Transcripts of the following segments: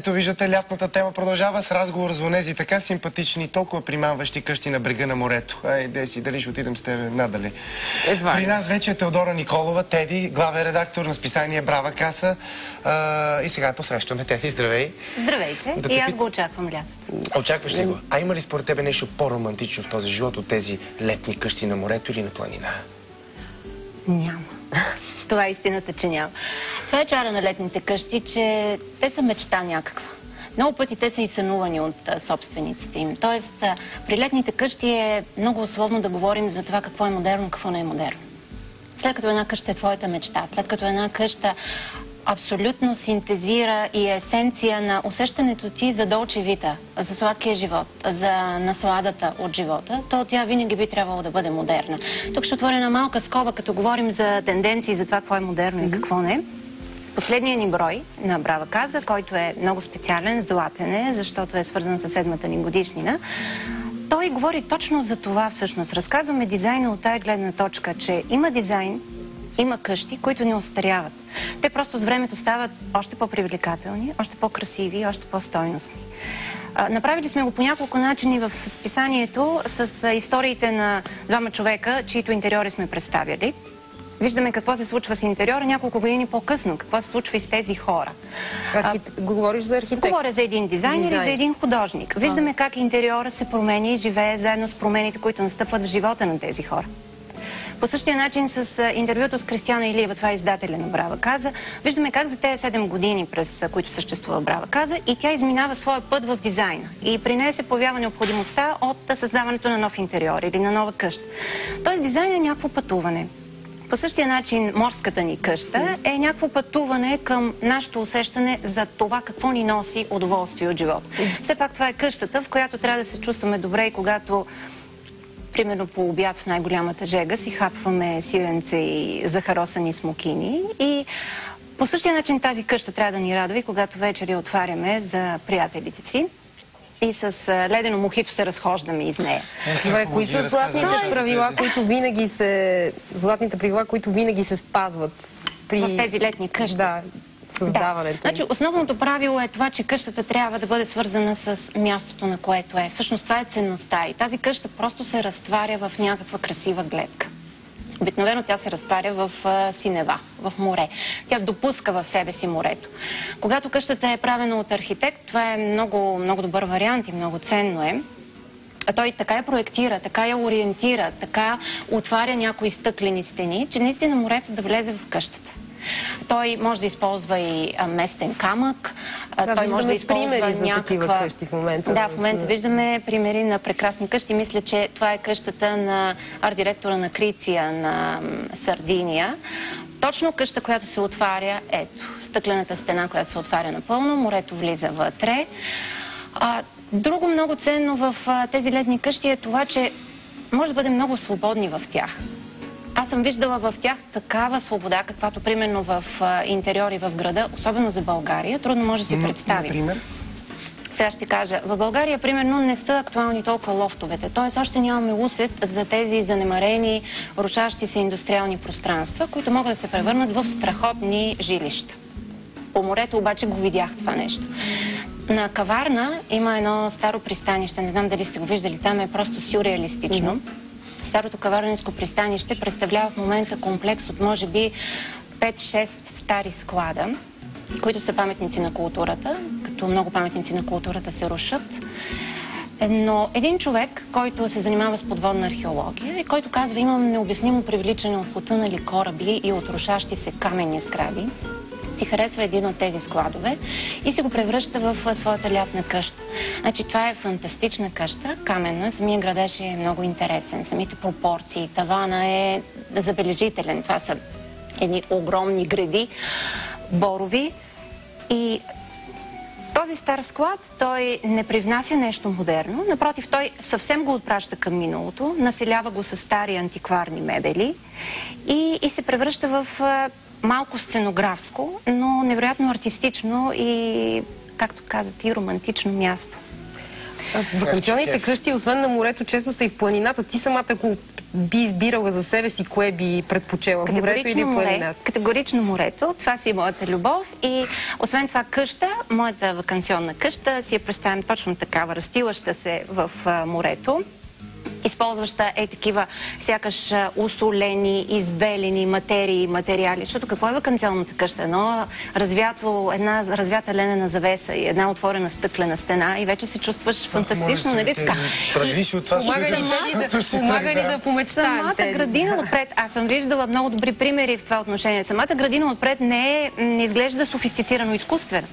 Ето виждате, лятната тема продължава с разговор с онези така симпатични, толкова примамващи къщи на брега на морето. Айде си, дали ще отидем с тебе надали. Едва. При нас вече е Теодора Николова, Теди, главен редактор на списание Брава каса. И сега посрещаме Теди. Здравей. Здравейте. И аз го очаквам лятото. Очакваш ли го? А има ли според тебе нещо по-романтично в този живот от тези летни къщи на морето или на планина? Няма. Това е истината, че няма. Това е чара на летните къщи, че те са мечта някаква. Много пъти те са и сънувани от собствениците им. Тоест, при летните къщи е много условно да говорим за това какво е модерно, какво не е модерно. След като една къща е твоята мечта, след като една къща абсолютно синтезира и е есенция на усещането ти за долче вита, за сладкия живот, за насладата от живота, то тя винаги би трябвало да бъде модерна. Тук ще отворя една малка скоба, като говорим за тенденции, за това какво е модерно и какво не. Последният ни брой на Брава каса, който е много специален, златен е, защото е свързан с 7-та ни годишнина, той говори точно за това всъщност. Разказваме дизайна от тая гледна точка, че има дизайн, има къщи, които не остаряват. Те просто с времето стават още по-привлекателни, още по-красиви, още по-стойностни. Направили сме го по няколко начини в списанието с историите на двама човека, чието интериори сме представили. Виждаме какво се случва с интериора няколко години по-късно, какво се случва и с тези хора. Говориш за архитект? Говоря за един дизайнер и за един художник. Виждаме как интериора се променя и живее заедно с промените, които настъпват в живота на тези хора. По същия начин с интервюто с Кристияна Илиева, това е издателя на Брава каса, виждаме как за тези 7 години, през които съществува Брава каса, и тя изминава своя път в дизайна. И при нея се появява необходимостта от създаването на нов интериор или на нова къща. Тоест дизайн е някакво пътуване. По същия начин морската ни къща е някакво пътуване към нашето усещане за това какво ни носи удоволствие от живота. Все пак това е къщата, в която трябва да се чувстваме добре и когато примерно по обяд в най-голямата жега си хапваме сиренце и захаросани смокини. И по същия начин тази къща трябва да ни радва и когато вечери отваряме за приятелите си. И с ледено мохито се разхождаме из нея. Кои са златните правила, които винаги се спазват в тези летни къщи? Да, създаването. Значи, основното правило е това, че къщата трябва да бъде свързана с мястото, на което е. Всъщност това е ценността. И тази къща просто се разтваря в някаква красива гледка. Обикновено тя се разтваря в синева, в море. Тя допуска в себе си морето. Когато къщата е правена от архитект, това е много, много добър вариант и много ценно е. А той така я проектира, така я ориентира, така отваря някои стъклени стени, че наистина морето да влезе в къщата. Той може да използва и местен камък, той може да използва някаква къщи в момента. Да, в момента виждаме примери на прекрасни къщи. Мисля, че това е къщата на арт-директора на Криция на Сардиния. Точно къща, която се отваря, ето, стъклената стена, която се отваря напълно, морето влиза вътре. Друго много ценно в тези летни къщи е това, че може да бъдем много свободни в тях. Аз съм виждала в тях такава свобода, каквато примерно в интериори в града, особено за България, трудно може да си представим. Например? Сега ще кажа, в България примерно не са актуални толкова лофтовете, т.е. още нямаме усет за тези занемарени, рушащи се индустриални пространства, които могат да се превърнат в страхотни жилища. По морето обаче го видях това нещо. На Каварна има едно старо пристанище, не знам дали сте го виждали, там е просто сюрреалистично. Старото каварненско пристанище представлява в момента комплекс от може би 5-6 стари склада, които са паметници на културата, като много паметници на културата се рушат. Но един човек, който се занимава с подводна археология и който казва, имам необяснимо привличане от потънали кораби и от рушащи се каменни сгради, си харесва един от тези складове и си го превръща в своята лятна къща. Значи това е фантастична къща, каменна, самия градеж е много интересен, самите пропорции, тавана е забележителен, това са едни огромни греди, борови и този стар склад, той не привнася нещо модерно, напротив, той съвсем го отпраща към миналото, населява го с стари антикварни мебели и се превръща в малко сценографско, но невероятно артистично и, както казах, и романтично място. Ваканционните къщи, освен на морето, често са и в планината. Ти самата, ако би избирала за себе си, кое би предпочела? Морето или планината? Категорично морето. Това си е моята любов. И освен това къща, моята ваканционна къща, си я представям точно такава, разстилаща се в морето, използваща такива сякаш усолени, избелени материали. Защото какво е ваканционната къща? Една развята ленена завеса и една отворена стъклена стена и вече се чувстваш фантастично, нали така? Помага ли да помечтаем? Самата градина отпред, аз съм виждала много добри примери в това отношение. Самата градина отпред не изглежда софистицирано изкуствена.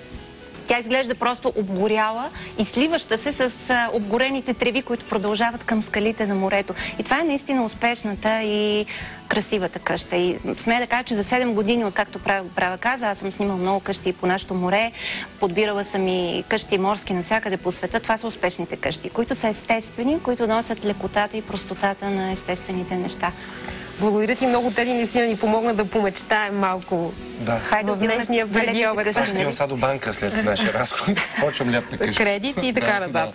Тя изглежда просто обгоряла и сливаща се с обгорените треви, които продължават към скалите на морето. И това е наистина успешната и красивата къща. И смея да кажа, че за 7 години, откакто правя каза, аз съм снимала много къщи по нашото море, подбирала съм и къщи морски навсякъде по света. Това са успешните къщи, които са естествени, които носят лекотата и простотата на естествените неща. Благодаря ти много, Теди, наистина ни помогна да помечтаем малко в днешния предиобед. Имам са до банка след нашия разход. Почвам лятна къща. Кредит и така нататък.